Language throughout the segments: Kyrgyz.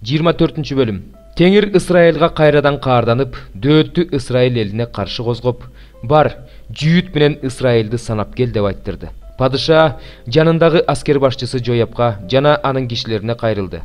24 bölüm. Теңир Ысрайылга кайрадан каарданып, дөөттү Ысрайыл элине каршы козгоп, бар, жүйүт менен Ысрайылды санап кел деп айттырды. Падыша жанындагы аскер башчысы Жояпка жана анын кишилерине кайрылды.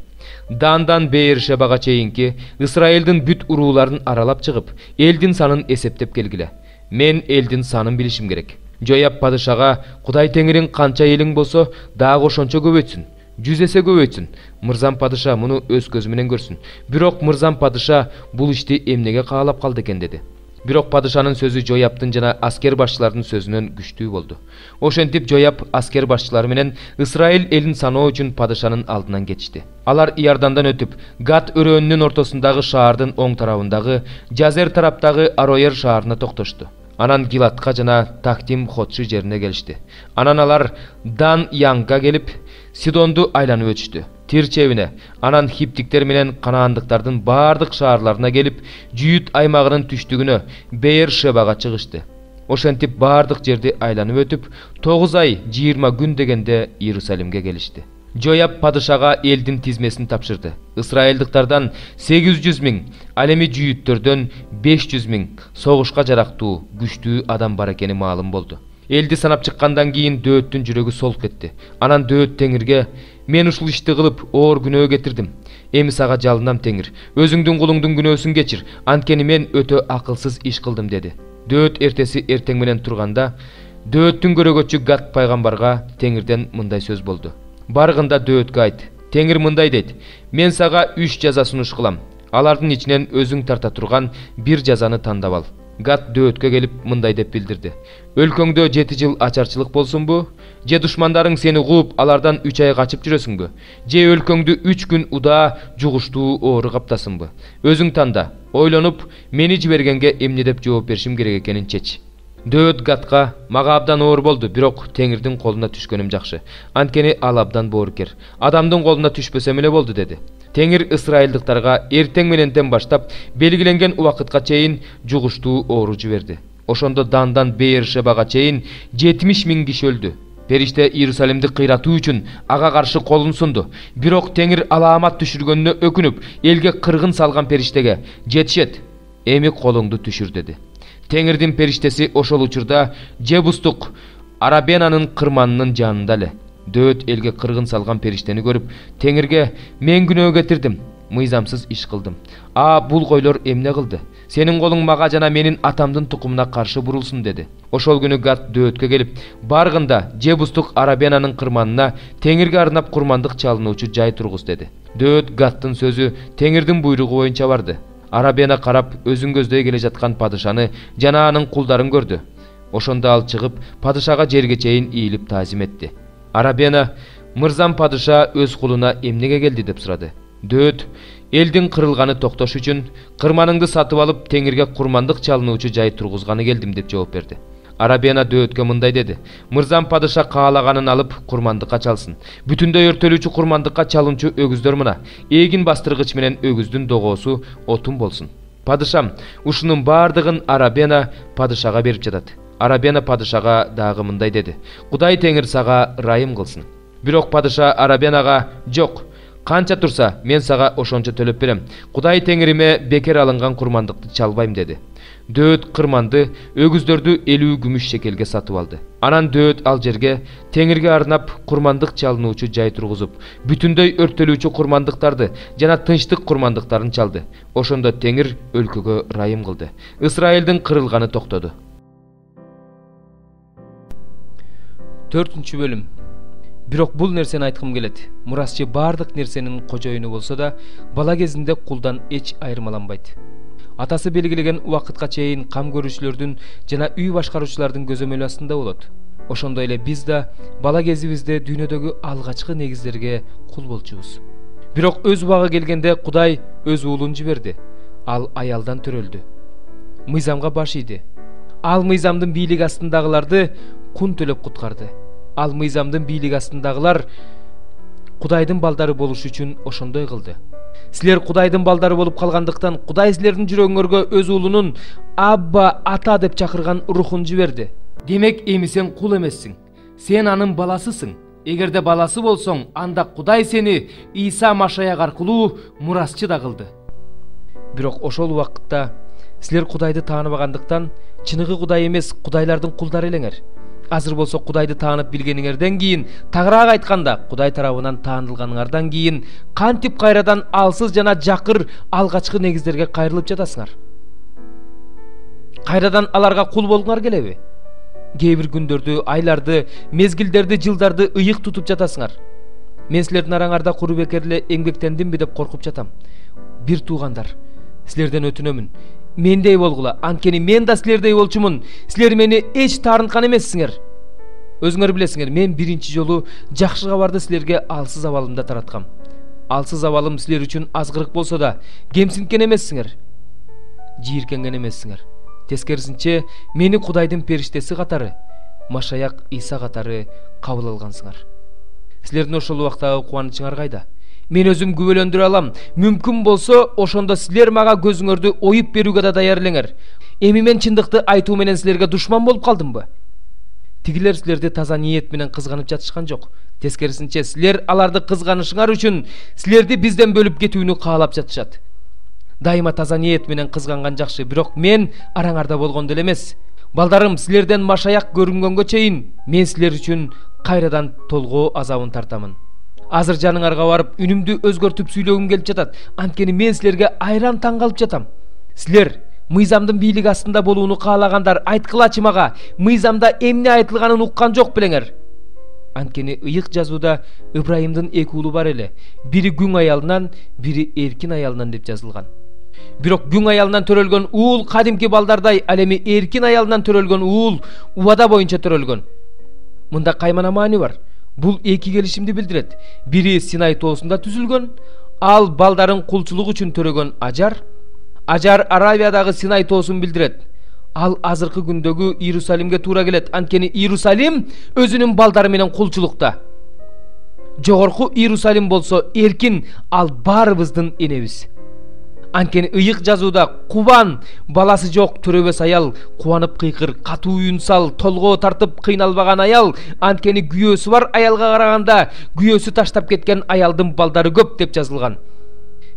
Дандан Беершебага чейинки Ысрайылдын бүт урууларын аралап чыгып, элдин санын эсептеп келгиле. Мен элдин санын билишим керек. Жояп падышага Кудай Теңирин канча элиң болсо, дагы ошончо көбөйтсүн. 100 эсе көбөйтсүн. Мырзам падыша муну өз көзү менен көрсүн. Бирок мырзам падыша бул ишти эмнеге каалап калды экен деди. Бирок падышанын сөзү Жояптын жана аскер башчыларынын сөзүнөн күчтүү болду. Ошентип Жояп аскер башчылары менен Ысрайыл элин саноо үчүн падышанын алдынан кетишти. Алар Иордандан өтүп, Гат өрөөнүнүн ортосундагы шаардын оң тарабындагы Жазер тараптагы Ароер шаарына токтошту. Анан Гилатка жана Тахтим Хотши жерине келишти. Анан алар Дан Янга келип, Сидонду айланып өтүштү. Тирчебине, анан хиптиктер менен канаандыктардын бардык шаарларына келип, Жүйүт аймагынын түштүгүнө Беершебага чыгышты. Ошентип бардык жерди айланып өтүп, 9 ай 20 күн дегенде Иерусалимге келишти. Жояп падышага элдин тизмесин тапшырды. Ысрайылдыктардан 800 000, ал эми жүйүттөрдөн 500 000 согушка жарактуу, күчтүү адам бар экени маалым болду. Элди санап чыккандан кийин дөөттүн жүрөгү солк этти. Анан дөөт Теңирге: "Мен ушул ишти кылып, оор күнөө кетирдим. Эми сага жалынам Теңир. Өзүңдүн кулуңдун күнөөсүн кечир. Анткени мен өтө акылсыз иш кылдым" деди. Дөөт эртеси эртең менен турганда, дөөттүн көрөгөчү Гат пайгамбарга Теңирден мындай сөз болду. Баргында дөөткө айт. Теңир мындай дейт: "Мен сага 3 жаза сунуш кылам. Алардын ичинен өзүң тарта турган бир жазаны тандап ал." Гат дөөткө келип мындай деп билдирди: "Өлкөңдө 7 жыл ачарчылык болсунбу? Же душмандарың сени кууп, алардан 3 ай качып жүрөсүңбү? Же өлкөңдү 3 күн удаа жугуштуу оору каптасынбы? Өзүң танда. Ойлонуп, мени жибергенге эмне деп жооп беришим керек экенин чеч." Дөөт Гатка: "Мага абдан оор болду, бирок Теңирдин колуна түшкөнүм жакшы. Анткени ал абдан боорукер. Адамдын колуна түшпөсөм эле болду" деди. Теңир Ысрайылдыктарга эртең мененден баштап белгиленген убакытка чейин жугуштуу оору жиберди. Ошондо Дандан Беершебага чейин 70 000 киши өлдү. Периште Иерусалимди кыйратуу үчүн ага каршы колун сунду. Бирок Теңир алаамат түшүргөнүнө өкүнүп, элге кыргын салган периштеге: "Жетишет, эми колуңду түшүр" деди. Теңирдин периштеси ошол учурда Жебустук Арабенанын кырманынын жанында эле. Дөөт элге кыргын салган периштени көрүп, Теңирге: "Мен күнөө кетирдим, мыйзамсыз иш кылдым. Бул койлор эмне кылды? Сенин колуң мага жана менин атамдын тукумуна каршы бурулсун" деди. Ошол күнү Гат дөөткө келип, баргында Жебустук Арабенанын кырманына Теңирге арнап курмандык чалынуучу жай тургуз деди. Дөөт Гаттын сөзү Теңирдин буйругу боюнча барды. Арабена карап, өзүн көздөй келе жаткан падышаны жана анын кулдарын көрдү. Ошондо ал чыгып, падышага жерге чейин ийилип таазим этти. Арабена: "Мырзам падыша өз кулуна эмнеге келди?" деп сурады. Дөөт: "Элдин кырылганы токтош үчүн кырманыңды сатып алып, Теңирге курмандык чалынуучу жай тургузганы келдим" деп жооп берди. Арабена дөөткө мындай деди: "Мырзам падыша каалаганын алып курмандыкка чалсын. Бүтүндөй өртөлүүчү курмандыкка чалынчу өгүздөр мына. Эгин бастыргыч менен өгүздүн догоосу отун болсун." Падышам ушунун бардыгын Арабена падышага берип жатат. Арабена падышага дагы мындай деди: "Кудай Теңир сага ырайым кылсын." Бирок падыша Арабенага: "Жок, канча турса мен сага ошончо төлөп берем. Кудай Теңириме бекер алынган курмандыкты чалбайм" деди. Дөөт кырманды, өгүздөрдү 50 күмүш шекелге сатып алды. Анан дөөт ал жерге Теңирге арнап курмандык чалынуучу жай тургузуп, бүтүндөй өртөлүүчү курмандыктарды жана тынчтык курмандыктарын чалды. Ошондо Теңир өлкөгө ырайым кылды. Ысрайылдын кырылганы токтоду. 4 бөлүм. Бирок бул нерсени айткым келет. Мурасчы бардык нерсенин кожоюну болсо да, бала кезинде кулдан эч айырмаланбайт. Атасы белгилеген убакытка чейин кам көрүүчүлөрдүн жана үй башкаруучулардын көзөмөлү астында болот. Ошондой эле биз да бала кезибизде дүйнөдөгү алгачкы негиздерге кул болчубуз. Бирок өз убагы келгенде Кудай өз уулун жиберди. Ал аялдан төрөлдү. Мыйзамга баш ийди. Ал мыйзамдын бийлиги астындагыларды кун төлөп куткарды. Ал мыйзамдын бийлиги астындагылар Кудайдын балдары болуш үчүн ошондой кылды. Силер Кудайдын балдары болуп калгандыктан Кудай силердин жүрөгүңөргө өз уулунун Абба, ата деп чакырган рухун жиберди. Демек эми сен кул эмессиң. Сен анын баласысың. Эгерде баласы болсоң, анда Кудай сени Иса Машаяк аркылуу мурасчы да кылды. Бирок ошол убакытта силер Кудайды тааныбагандыктан чыныгы Кудай эмес, Кудайлардын кулдары элеңер. Азыр болсо Кудайды таанып билгениңерден кийин, тагыраак айтканда, Кудай тарабынан таанылганыңардан кийин кантип кайрадан алсыз жана жакыр алгачкы негиздерге кайрылып жатасыңар? Кайрадан аларга кул болгуңар келеби? Кээ бир күндөрдү, айларды, мезгилдерди, жылдарды ыйык тутуп жатасыңар. Мен силердин араңарда куру бекер эле эмгектендимби деп коркуп жатам. Бир туугандар, силерден өтүнөмүн. Мендей болгула, анткени мен да силердей болчумун. Силер мени эч таарынткан эмессиңер. Өзүңөр билесиңер, мен биринчи жолу жакшы кабарды силерге алсыз абалымда тараткам. Алсыз абалым силер үчүн азгырык болсо да, кемсинткен эмессиңер. Жийиркенген эмессиңер. Тескерисинче, мени Кудайдын периштеси катары, Машаяк Иса катары кабыл алгансыңар. Силердин ошол убактагы кубанычыңар кайда? Мен өзүм күбөлөндүрө алам. Мүмкүн болсо, ошондо силер мага көзүңөрдү оюп берүүгө да даяр элеңер. Эми мен чындыкты айтуу менен силерге душман болуп калдымбы? Тигилер силерди таза ниет менен кызганып жатышкан жок. Тескерисинче, силер аларды кызганышыңар үчүн силерди бизден бөлүп кетүүнү каалап жатышат. Дайыма таза ниет менен кызганган жакшы, бирок мен араңарда болгондо эле эмес. Балдарым, силерден Машаяк көрүнгөнгө чейин мен силер үчүн кайрадан толгоо азабын тартамын. Азыр жаныңарга барып, үнүмдү өзгөртүп сүйлөгүм келип жатат. Анткени мен силерге айран таң калып жатам. Силер мыйзамдын бийлиги астында болууну каалагандар, айткылачы мага, мыйзамда эмне айтылганын уккан жок белеңер. Анткени ыйык жазууда Ыбрайымдын эки уулу бар эле. Бири күң аялынан, бири эркин аялынан деп жазылган. Бирок күң аялынан төрөлгөн уул кадимки балдардай, ал эми эркин аялынан төрөлгөн уул убада боюнча төрөлгөн. Мында каймана маани бар. Бул эки келишимди билдирет. Бири Синай тоосунда түзүлгөн, ал балдарын кулчулук үчүн төрөгөн Ажар. Ажар Аравиядагы Синай тоосун билдирет. Ал азыркы күндөгү Иерусалимге туура келет. Анткени Иерусалим өзүнүн балдары менен кулчулукта. Жогорку Иерусалим болсо эркин, ал баарыбыздын энебиз. Анткени ыйык жазууда кубан, баласы жок төрөбөс аял, кубанып кыйкыр, катуу үн сал, толгоо тартып кыйналбаган аял, анткени күйөөсү бар аялга караганда күйөөсү таштап кеткен аялдын балдары көп деп жазылган.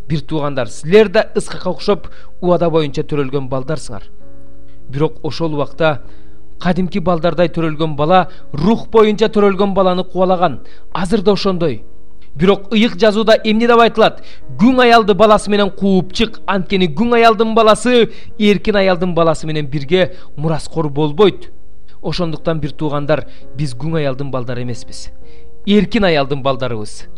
Бир туугандар, силер да Ысхакка окшоп убада боюнча төрөлгөн балдарсыңар. Бирок ошол убакта кадимки балдардай төрөлгөн бала рух боюнча төрөлгөн баланы кубалаган. Азыр да ошондой. Бирок ыйык жазууда эмне деп айтылат? Күң аялды баласы менен кууп чык, анткени күң аялдын баласы эркин аялдын баласы менен бирге мураскор болбойт. Ошондуктан бир туугандар, биз күң аялдын балдары эмеспиз. Эркин аялдын балдарыбыз.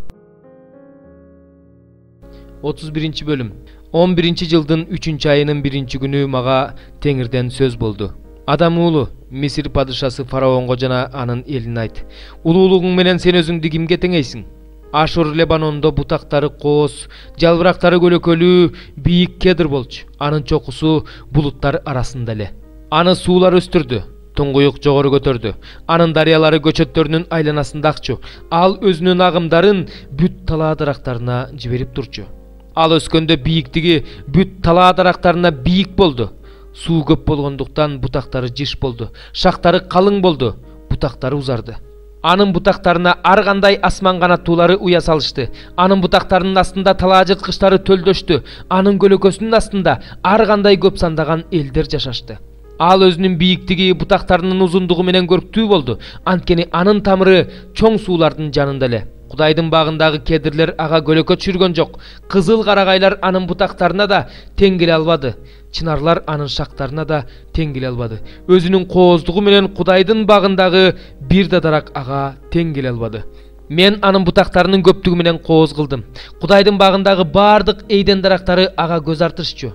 31 бөлүм. 11 жылдын 3 айынын 1 күнү мага Теңирден сөз болду. Адам уулу, Мисир падышасы фараонго жана анын элине айт. Улуулугуң менен сен өзүңдү кимге теңейсиң? Ашур Лебанондо бутактары коос, жалбырактары көлөкөлүү, бийик кедр болчу. Анын чокусу булуттар арасында эле. Аны суулар өстүрдү, туңгуюк жогору көтөрдү. Анын дарыялары көчөттөрүнүн айланасында акчу. Ал өзүнүн агымдарын бүт талаа дарактарына жиберип турчу. Ал өскөндө бийиктиги бүт талаа дарактарына бийик болду. Суу көп болгондуктан бутактары жиш болду. Шактары калың болду, бутактары узарды. Анын бутактарына ар кандай асман канаттуулары уя салышты. Анын бутактарынын астында талаа жырткычтары төлдөштү. Анын көлөкөсүнүн астында ар кандай көп сандаган элдер жашашты. Ал өзүнүн бийиктиги бутактарынын узундугу менен көрктүү болду. Анткени анын тамыры чоң суулардын жанында эле. Кудайдын багындагы кедирлер ага көлөкө түшүргөн жок. Кызыл карагайлар анын бутактарына да тең келе албады. Чынарлар анын шактарына да тең келе албады. Өзүнүн кооздугу менен Кудайдын багындагы бир да дарак ага тең келе албады. Мен анын бутактарынын көптүгү менен кооз кылдым. Кудайдын багындагы бардык эйден дарактары ага көз артышчу.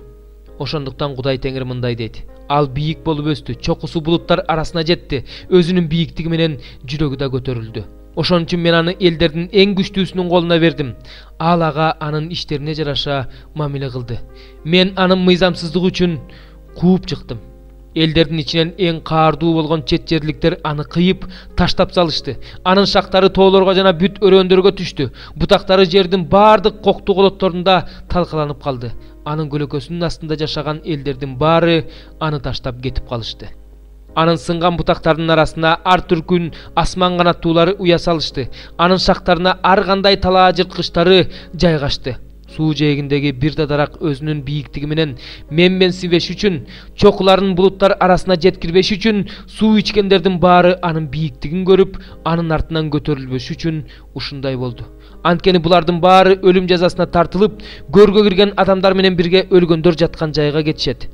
Ошондуктан Кудай Теңир мындай дейт: ал бийик болуп өстү, чокусу булуттар арасына жетти, өзүнүн бийиктиги менен жүрөгү да көтөрүлдү. Ошон үчүн мен аны элдердин эң күчтүүсүнүн колуна бердим. Ал ага анын иштерине жараша мамиле кылды. Мен анын мыйзамсыздыгы үчүн кууп чыктым. Элдердин ичинен эң каардуу болгон чет жерликтер аны кыйып, таштап салышты. Анын шактары тоолорго жана бүт өрөөндөргө түштү. Бутактары жердин бардык коктуу колотторунда талкаланып калды. Анын көлөкөсүнүн астында жашаган элдердин баары аны таштап кетип калышты. Анын сынган бутактарынын арасына ар түркүн асман канаттуулары уя салышты. Анын шактарына ар кандай талаа жырткычтары жайгашты. Суу жээгиндеги бир да дарак өзүнүн бийиктиги менен менменсибеш үчүн, чокуларын булуттар арасына жеткирбеш үчүн, суу ичкендердин баары анын бийиктигин көрүп, анын артынан көтөрүлбөш үчүн ушундай болду. Анткени булардын баары өлүм жазасына тартылып, көргө кирген адамдар менен бирге өлгөндөр жаткан жайга кетишет.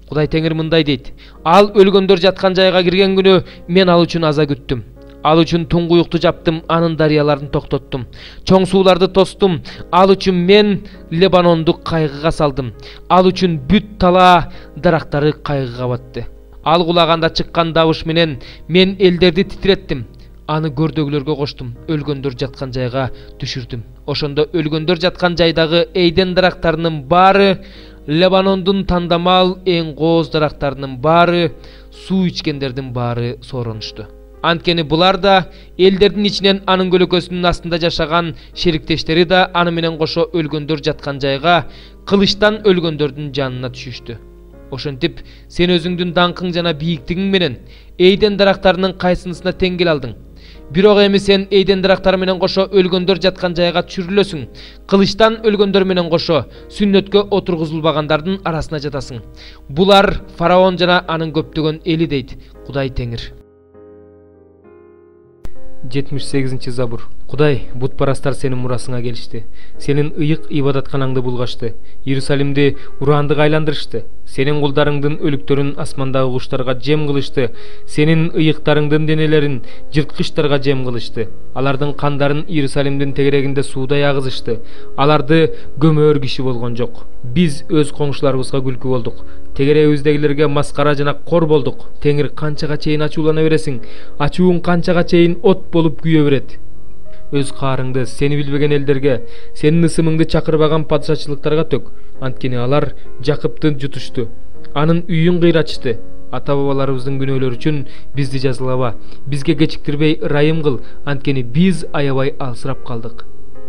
Кудай Теңир мындай дейт: ал өлгөндөр жаткан жайга кирген күнү мен ал үчүн аза күттүм. Ал үчүн туңгуюкту жаптым, анын дарыяларын токтоттум. Чоң сууларды тостум. Ал үчүн мен Лебанонду кайгыга салдым. Ал үчүн бүт талаа дарактары кайгыга батты. Ал кулаганда чыккан добуш менен мен элдерди титреттим. Аны көрдөгүлөргө коштум, өлгөндөр жаткан жайга түшүрдүм. Ошондо өлгөндөр жаткан жайдагы эйден дарактарынын баары, Лебанондун тандамал эң кооз дарактарынын баары, суу ичкендердин баары сооронушту. Анткени булар да элдердин ичинен анын көлөкөсүнүн астында жашаган шериктештери да аны менен кошо өлгөндөр жаткан жайга, кылычтан өлгөндөрдүн жанына түшүштү. Ошентип, сен өзүңдүн даңкың жана бийиктигиң менен эйден дарактарынын кайсынысына тең келе алдың? Бирок эми сен эйден дарактары менен кошо өлгөндөр жаткан жайга түшүрүлөсүң. Кылычтан өлгөндөр менен кошо сүннөткө отургузулбагандардын арасына жатасың. Булар фараон жана анын көптөгөн эли дейт Кудай Теңир. 78 Забур. Кудай, бутпарастар сенин мурасыңа келишти. Сенин ыйык ибадатканаңды булгашты. Иерусалимди урандык айландырышты. Сенин кулдарыңдын өлүктөрүн асмандагы куштарга жем кылышты. Сенин ыйыктарыңдын денелерин жырткычтарга жем кылышты. Алардын кандарын Иерусалимдин тегерегинде суудай агызышты. Аларды көмөр киши болгон жок. Биз өз коңшуларыбызга күлкү болдук. Тегерегибиздегилерге маскара жана кор болдук. Теңир, канчага чейин ачуулана бересиң? Ачууң канчага чейин от болуп күйө берет? Өз каарыңды сени билбеген элдерге, сенин ысымыңды чакырбаган падышачылыктарга төк. Анткени алар Жакыпты жутушту, анын үйүн кыйратышты. Ата-бабаларыбыздын күнөөлөрү үчүн бизди жазалаба, бизге кечиктирбей ырайым кыл, анткени биз аябай алсырап калдык.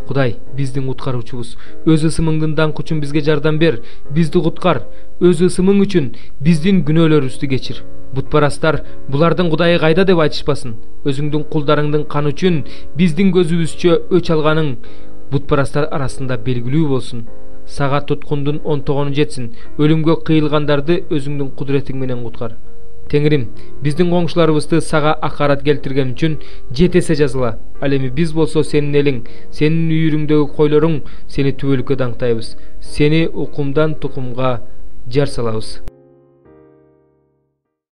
Кудай, биздин куткаруучубуз, өз ысымыңдын даңкы үчүн бизге жардам бер, бизди куткар, өз ысымың үчүн биздин күнөөлөрүбүздү кечир. Бутпарастар булардын Кудайы кайда деп айтышпасын. Өзүңдүн кулдарыңдын каны үчүн биздин көзүбүзчө өч алганың бутпарастар арасында белгилүү болсун. Сага туткундун онтогону жетсин, өлүмгө кыйылгандарды өзүңдүн кудуретиң менен куткар. Теңирим, биздин коңшуларыбызды сага акарат келтирген үчүн 7 эсе жазала. Ал эми биз болсо сенин элиң, сенин үйүрүңдөгү койлоруң, сени түбөлүккө даңктайбыз. Сени укумдан тукумга жар салабыз.